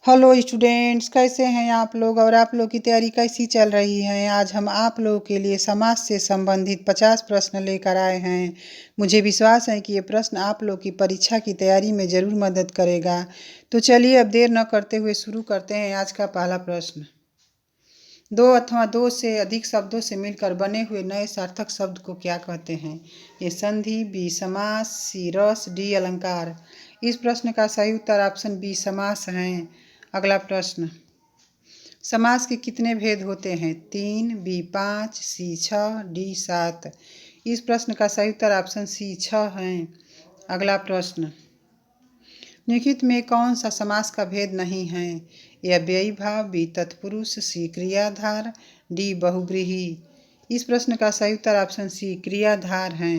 Hello students, कैसे हैं आप लोग और आप लोग की तैयारी कैसी चल रही है। आज हम आप लोगों के लिए समाज से संबंधित 50 प्रश्न लेकर आए हैं। मुझे विश्वास है कि ये प्रश्न आप लोग की परीक्षा की तैयारी में ज़रूर मदद करेगा। तो चलिए अब देर न करते हुए शुरू करते हैं। आज का पहला प्रश्न, दो अथवा दो से अधिक शब्दों से मिलकर बने हुए नए सार्थक शब्द को क्या कहते हैं। ए संधि, बी समास, सी रस, डी अलंकार। इस प्रश्न का सही उत्तर ऑप्शन बी समास है। अगला प्रश्न, समास के कितने भेद होते हैं। 3, बी 5, सी 6, डी 7। इस प्रश्न का सही उत्तर ऑप्शन सी 6 है। अगला प्रश्न, निम्नलिखित में कौन सा समास का भेद नहीं है। ए अव्ययी भाव, बी तत्पुरुष, सी क्रियाधार, डी बहुव्रीहि। इस प्रश्न का सही उत्तर ऑप्शन सी क्रियाधार है।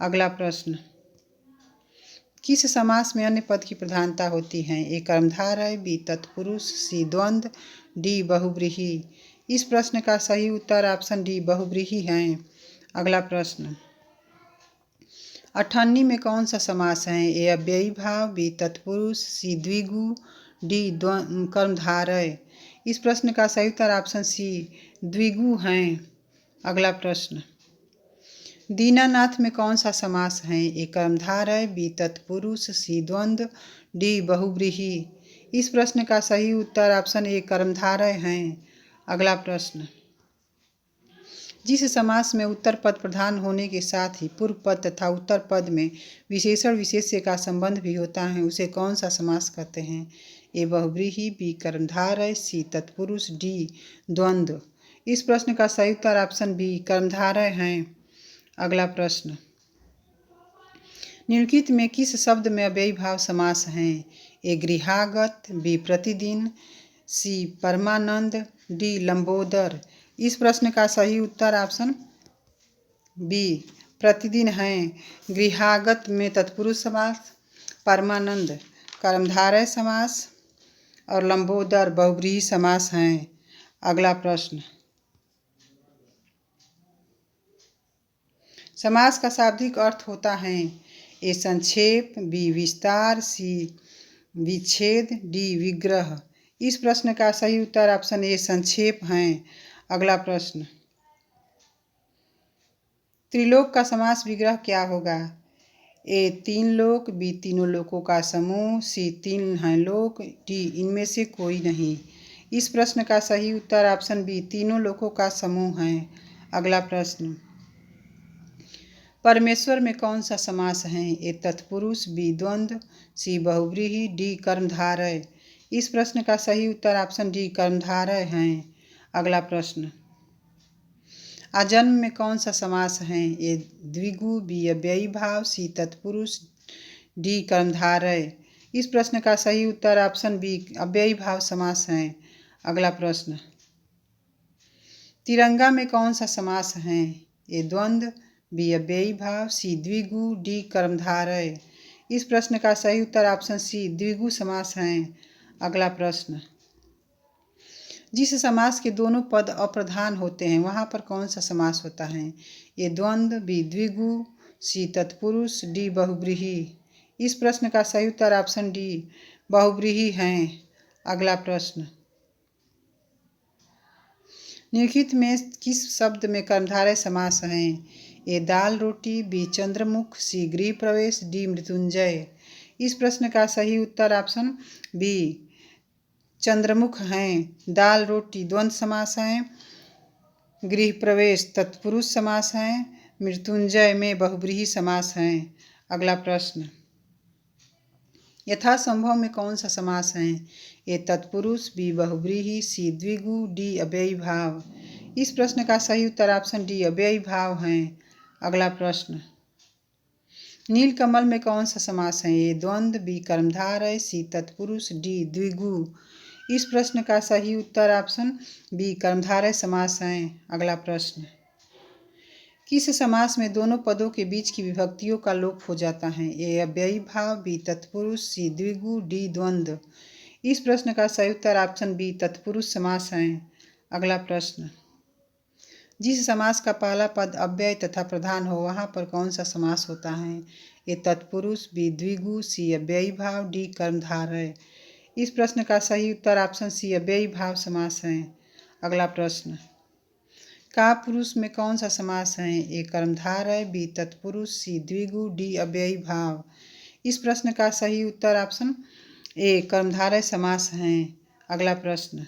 अगला प्रश्न, किस समास में अन्य पद की प्रधानता होती है। ए कर्मधार है, बी तत्पुरुष, सी द्वंद्व, डी बहुव्रीहि। इस प्रश्न का सही उत्तर ऑप्शन डी बहुव्रीहि है। अगला प्रश्न, अठन्नी में कौन सा समास है। ए अव्ययी भाव, बी तत्पुरुष, सी द्विगु, डी कर्मधारय। इस प्रश्न का सही उत्तर ऑप्शन सी द्विगु है। अगला प्रश्न, दीनानाथ में कौन सा समास है। ए कर्मधारय, बी तत्पुरुष, सी द्वंद्व, डी बहुव्रीहि। इस प्रश्न का सही उत्तर ऑप्शन ए कर्मधारय है। अगला प्रश्न, जिस समास में उत्तर पद प्रधान होने के साथ ही पूर्व पद तथा उत्तर पद में विशेषण विशेष्य का संबंध भी होता है उसे कौन सा समास कहते हैं। ए बहुव्रीहि, बी कर्मधारय, सी तत्पुरुष, डी द्वंद्व। इस प्रश्न का सही उत्तर ऑप्शन बी कर्मधारय है। अगला प्रश्न, निम्नलिखित में किस शब्द में अव्ययी भाव समास हैं। ए गृहागत, बी प्रतिदिन, सी परमानंद, डी लंबोदर। इस प्रश्न का सही उत्तर ऑप्शन बी प्रतिदिन है। गृहागत में तत्पुरुष समास, परमानंद कर्मधारय समास और लंबोदर बहुव्रीहि समास हैं। अगला प्रश्न, समास का शाब्दिक अर्थ होता है। ए संक्षेप, बी विस्तार, सी विच्छेद, डी विग्रह। इस प्रश्न का सही उत्तर ऑप्शन ए संक्षेप है। अगला प्रश्न, त्रिलोक का समास विग्रह क्या होगा। ए तीन लोक, बी तीनों लोकों का समूह, सी तीन हैं लोक, डी इनमें से कोई नहीं। इस प्रश्न का सही उत्तर ऑप्शन बी तीनों लोकों का समूह है। अगला प्रश्न, परमेश्वर में कौन सा समास है। ए तत्पुरुष, बी द्वंद्व, सी बहुव्रीहि, डी कर्मधारय। इस प्रश्न का सही उत्तर ऑप्शन डी कर्मधारय है। अगला प्रश्न, आजन्म में कौन सा समास है। ए द्विगु, बी अव्ययी भाव, सी तत्पुरुष, डी कर्मधारय। इस प्रश्न का सही उत्तर ऑप्शन बी अव्ययी भाव समास है। अगला प्रश्न, तिरंगा में कौन सा समास है। ए द्वंद्व, बी अव्ययी भाव, सी द्विगु, डी कर्मधारय। इस प्रश्न का सही उत्तर ऑप्शन सी द्विगु समास है। अगला प्रश्न, जिस समास के दोनों पद अप्रधान होते हैं वहाँ पर कौन सा समास होता है। ए द्वंद्व, बी द्विगु, सी तत्पुरुष, डी बहुव्रीहि। इस प्रश्न का सही उत्तर ऑप्शन डी बहुव्रीहि है। अगला प्रश्न, निम्नलिखित में किस शब्द में कर्मधारय समास है। ए दाल रोटी, बी चंद्रमुख, सी गृह प्रवेश, डी मृत्युंजय। इस प्रश्न का सही उत्तर ऑप्शन बी चंद्रमुख हैं। दाल रोटी द्वंद्व समास है, गृह प्रवेश तत्पुरुष समास है, मृत्युंजय में बहुव्रीहि समास है। अगला प्रश्न, यथासंभव में कौन सा समास है। ए तत्पुरुष, बी बहुव्रीहि, सी द्विगु, डी अव्ययी भाव। इस प्रश्न का सही उत्तर ऑप्शन डी अव्ययी भाव है। अगला प्रश्न, नीलकमल में कौन सा समास है। ए द्वंद्व, बी कर्मधारय, सी तत्पुरुष, डी द्विगु। इस प्रश्न का सही उत्तर ऑप्शन बी कर्मधारय समास है। अगला प्रश्न, किस समास में दोनों पदों के बीच की विभक्तियों का लोप हो जाता है। ए अव्ययी भाव, बी तत्पुरुष, सी द्विगु, डी द्वंद्व। इस प्रश्न का सही उत्तर ऑप्शन बी तत्पुरुष समास है। अगला प्रश्न, जिस समास का पहला पद अव्यय तथा प्रधान हो वहाँ पर कौन सा समास होता है। ए तत्पुरुष, बी द्विगु, सी अव्ययी भाव, डी कर्मधारय। इस प्रश्न का सही उत्तर ऑप्शन सी अव्ययी भाव समास है। अगला प्रश्न, कापुरुष में कौन सा समास है? ए कर्मधारय, बी तत्पुरुष, सी द्विगु, डी अव्ययी भाव। इस प्रश्न का सही उत्तर ऑप्शन ए कर्मधारय समास है। अगला प्रश्न,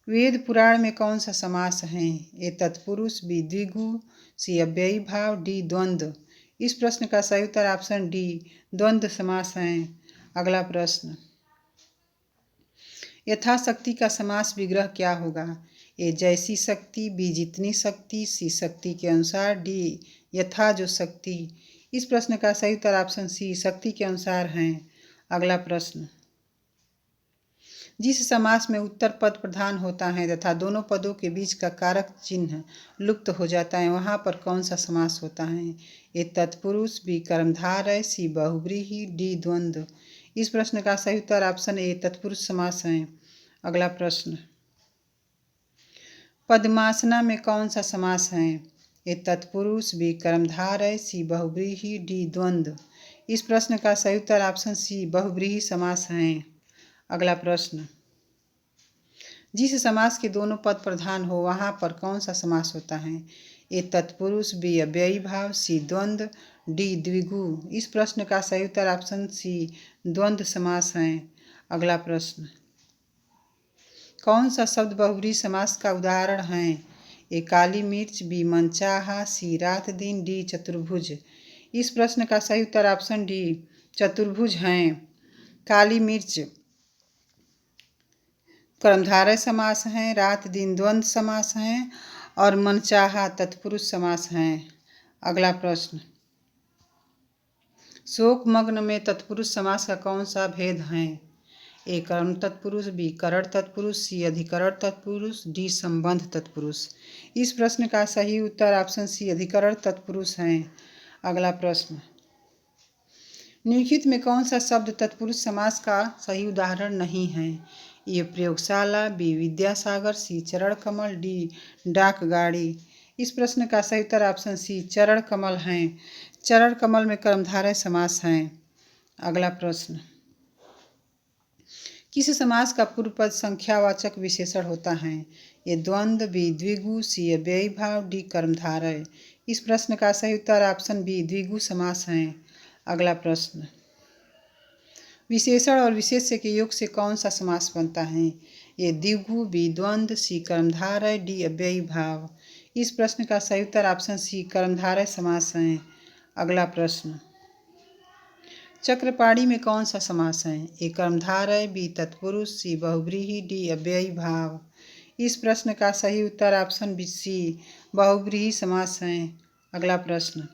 वेद पुराण में कौन सा समास है? ए तत्पुरुष, बी द्विगु, सी अव्ययी भाव, डी द्वंद्व। इस प्रश्न का सही उत्तर ऑप्शन डी द्वंद्व समास है। अगला प्रश्न, यथाशक्ति का समास विग्रह क्या होगा? ए जैसी शक्ति, बी जितनी शक्ति, सी शक्ति के अनुसार, डी यथा जो शक्ति। इस प्रश्न का सही उत्तर ऑप्शन सी शक्ति के अनुसार है। अगला प्रश्न, जिस समास में उत्तर पद प्रधान होता है तथा दोनों पदों के बीच का कारक चिन्ह लुप्त हो जाता है वहाँ पर कौन सा समास होता है? ए तत्पुरुष, बी कर्मधारय, सी बहुव्रीहि, डी द्वंद्व। इस प्रश्न का सही उत्तर ऑप्शन ए तत्पुरुष समास है। अगला प्रश्न, पद्मासना में कौन सा समास है? ए तत्पुरुष, बी कर्मधारय, सी बहुव्रीहि, डी द्वंद्व। इस प्रश्न का सही उत्तर ऑप्शन सी बहुव्रीहि समास है। अगला प्रश्न, जिस समास के दोनों पद प्रधान हो वहाँ पर कौन सा समास होता है? ए तत्पुरुष, बी अव्ययी भाव, सी द्वंद्व, डी द्विगु। इस प्रश्न का सही उत्तर ऑप्शन सी द्वंद्व समास है। अगला प्रश्न, कौन सा शब्द बहुव्रीहि समास का उदाहरण है? ए काली मिर्च, बी मनचाहा, सी रात दिन, डी चतुर्भुज। इस प्रश्न का सही उत्तर ऑप्शन डी चतुर्भुज है। काली मिर्च कर्मधारय समास है, रात दिन द्वंद्व समास है और मनचाहा तत्पुरुष समास है। अगला प्रश्न, शोकमग्न में तत्पुरुष समास का कौन सा भेद है? ए कर्म तत्पुरुष, बी करण तत्पुरुष, सी अधिकरण तत्पुरुष, डी संबंध तत्पुरुष। इस प्रश्न का सही उत्तर ऑप्शन सी अधिकरण तत्पुरुष है। अगला प्रश्न, निम्नलिखित में कौन सा शब्द तत्पुरुष समास का सही उदाहरण नहीं है? ए प्रयोगशाला, बी विद्यासागर, सी चरण कमल, डी डाक गाड़ी। इस प्रश्न का सही उत्तर ऑप्शन सी चरण कमल है। चरण कमल में कर्मधारय समास है। अगला प्रश्न, किस समास का पूर्व पद संख्यावाचक विशेषण होता है? ए द्वंद्व, बी द्विगु, सी अव्ययी भाव, डी कर्मधारय। इस प्रश्न का सही उत्तर ऑप्शन बी द्विगु समास है। अगला प्रश्न, विशेषण और विशेष्य के योग से कौन सा समास बनता है? ए द्विगु, बी द्वंद्व, सी कर्मधारय, डी अव्ययी भाव। इस प्रश्न का सही उत्तर ऑप्शन सी कर्मधारय समास है। अगला प्रश्न, चक्रपाणी में कौन सा समास है? ए कर्मधारय, बी तत्पुरुष, सी बहुव्रीहि, डी अव्ययी भाव। इस प्रश्न का सही उत्तर ऑप्शन बी सी बहुव्रीहि समास है। अगला प्रश्न,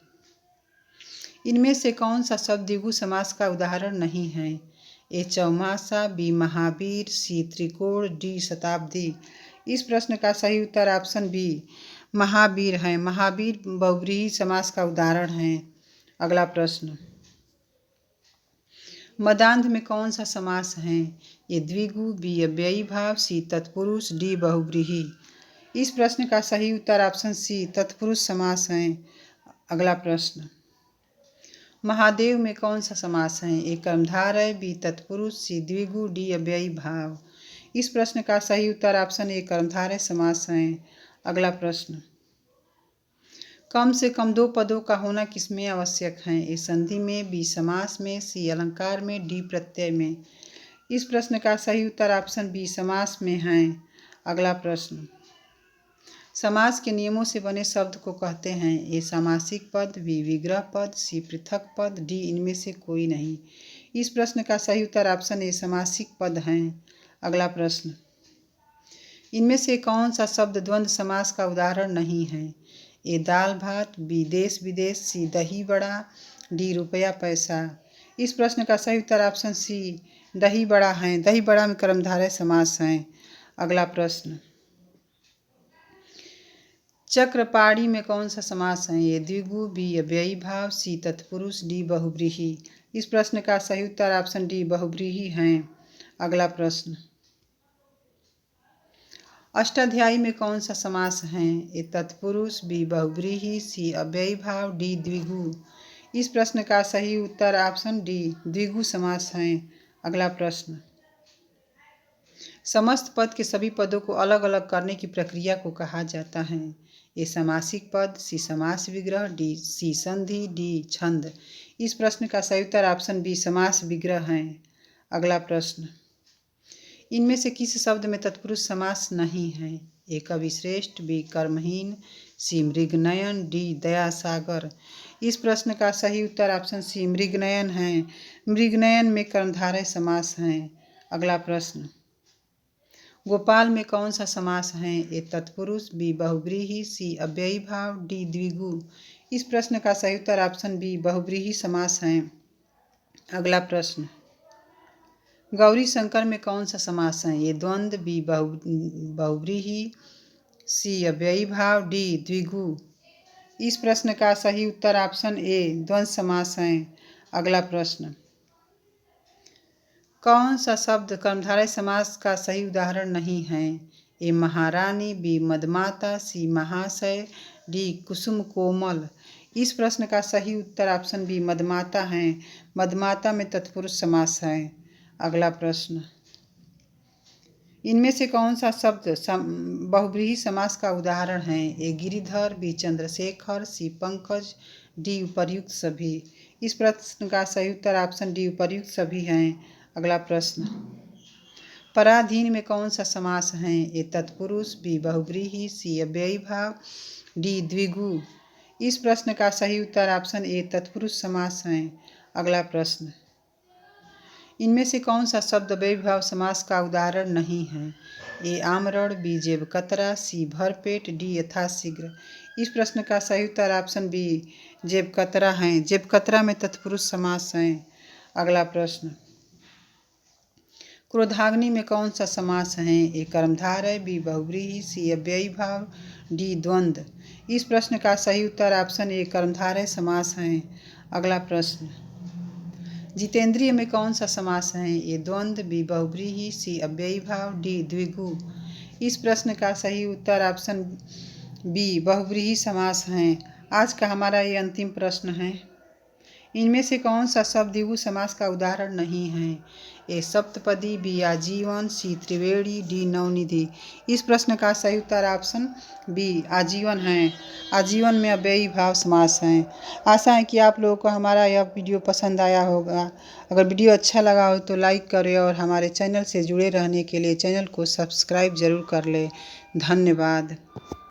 इनमें से कौन सा शब्द द्विगु समास का उदाहरण नहीं है? ए चौमासा, बी महावीर, सी त्रिकोण, डी शताब्दी। इस प्रश्न का सही उत्तर ऑप्शन बी महावीर है। महावीर बहुव्रीहि समास का उदाहरण है। अगला प्रश्न, मदान्ध में कौन सा समास है? ए द्विगु, बी अव्ययी भाव, सी तत्पुरुष, डी बहुव्रीहि। इस प्रश्न का सही उत्तर ऑप्शन सी तत्पुरुष समास है। अगला प्रश्न, महादेव में कौन सा समास है? ए कर्मधारय, बी तत्पुरुष, सी द्विगु, डी अव्ययी भाव। इस प्रश्न का सही उत्तर ऑप्शन ए कर्मधारय समास है। अगला प्रश्न, कम से कम दो पदों का होना किसमें आवश्यक है? ए संधि में, बी समास में, सी अलंकार में, डी प्रत्यय में। इस प्रश्न का सही उत्तर ऑप्शन बी समास में है। अगला प्रश्न, समास के नियमों से बने शब्द को कहते हैं? ए सामासिक पद, बी विग्रह पद, सी पृथक पद, डी इनमें से कोई नहीं। इस प्रश्न का सही उत्तर ऑप्शन ए सामासिक पद है। अगला प्रश्न, इनमें से कौन सा शब्द द्वंद्व समास का उदाहरण नहीं है? ए दाल भात, बी देश विदेश, सी दही बड़ा, डी रुपया पैसा। इस प्रश्न का सही उत्तर ऑप्शन सी दही बड़ा है। दही बड़ा में कर्मधारय समास है। अगला प्रश्न, चक्रपाणी में कौन सा समास है? ए द्विगु, बी अव्ययी भाव, सी तत्पुरुष, डी बहुव्रीहि। इस प्रश्न का सही उत्तर ऑप्शन डी बहुव्रीहि है। अगला प्रश्न, अष्टाध्यायी में कौन सा समास है? ए तत्पुरुष, बी बहुव्रीहि, सी अव्ययी भाव, डी द्विगु। इस प्रश्न का सही उत्तर ऑप्शन डी द्विगु समास है। अगला प्रश्न, समस्त पद के सभी पदों को अलग अलग करने की प्रक्रिया को कहा जाता है। ए समासिक पद, सी समास विग्रह, डी सी संधि, डी छंद। इस प्रश्न का सही उत्तर ऑप्शन बी समास विग्रह है। अगला प्रश्न, इनमें से किस शब्द में तत्पुरुष समास नहीं है? ए कविश्रेष्ठ, बी कर्महीन, सी मृगनयन, डी दयासागर। इस प्रश्न का सही उत्तर ऑप्शन सी मृगनयन है। मृगनयन में कर्मधारय समास है। अगला प्रश्न, गोपाल में कौन सा समास है? ए तत्पुरुष, बी बहुव्रीहि, सी अव्ययी भाव, डी द्विगु। इस प्रश्न का सही उत्तर ऑप्शन बी बहुव्रीहि समास है। अगला प्रश्न, गौरी शंकर में कौन सा समास है? ए द्वंद्व, बी बहुव्रीहि, सी अव्ययी भाव, डी द्विगु। इस प्रश्न का सही उत्तर ऑप्शन ए द्वंद्व समास है। अगला प्रश्न, कौन सा शब्द कर्मधारय समास का सही उदाहरण नहीं है? ए महारानी, बी मदमाता, सी महाशय, डी कुसुम कोमल। इस प्रश्न का सही उत्तर ऑप्शन बी मदमाता है। मदमाता में तत्पुरुष समास है। अगला प्रश्न, इनमें से कौन सा शब्द बहुव्रीहि समास का उदाहरण है? ए गिरिधर, बी चंद्रशेखर, सी पंकज, डी उपर्युक्त सभी। इस प्रश्न का सही उत्तर ऑप्शन डी उपर्युक्त सभी हैं। अगला प्रश्न, पराधीन में कौन सा समास है? ए तत्पुरुष, बी बहुव्रीहि, सी अव्ययी भाव, डी द्विगु। इस प्रश्न का सही उत्तर ऑप्शन ए तत्पुरुष समास है। अगला प्रश्न, इनमें से कौन सा शब्द अव्ययी भाव समास का उदाहरण नहीं है? ए आमरण, बी जेबकतरा, सी भरपेट, डी यथाशीघ्र। इस प्रश्न का सही उत्तर ऑप्शन बी जेबकतरा है। जेबकतरा में तत्पुरुष समास है। अगला प्रश्न, क्रोधाग्नि में कौन सा समास है? ए कर्मधारय, बी बहुव्रीहि, सी अव्ययी भाव, डी द्वंद्व। इस प्रश्न का सही उत्तर ऑप्शन ए कर्मधारय समास है। अगला प्रश्न, जितेंद्रिय में कौन सा समास है? ए द्वंद्व, बी बहुव्रीहि, सी अव्ययी भाव, डी द्विगु। इस प्रश्न का सही उत्तर ऑप्शन बी बहुव्रीहि समास है। आज का हमारा ये अंतिम प्रश्न है। इनमें से कौन सा शब्द द्विगु समास का उदाहरण नहीं है? ए सप्तपदी, बी आजीवन, सी त्रिवेणी, डी नवनिधि। इस प्रश्न का सही उत्तर ऑप्शन बी आजीवन है। आजीवन में अव्ययी भाव समास है। आशा है कि आप लोगों को हमारा यह वीडियो पसंद आया होगा। अगर वीडियो अच्छा लगा हो तो लाइक करें और हमारे चैनल से जुड़े रहने के लिए चैनल को सब्सक्राइब जरूर कर लें। धन्यवाद।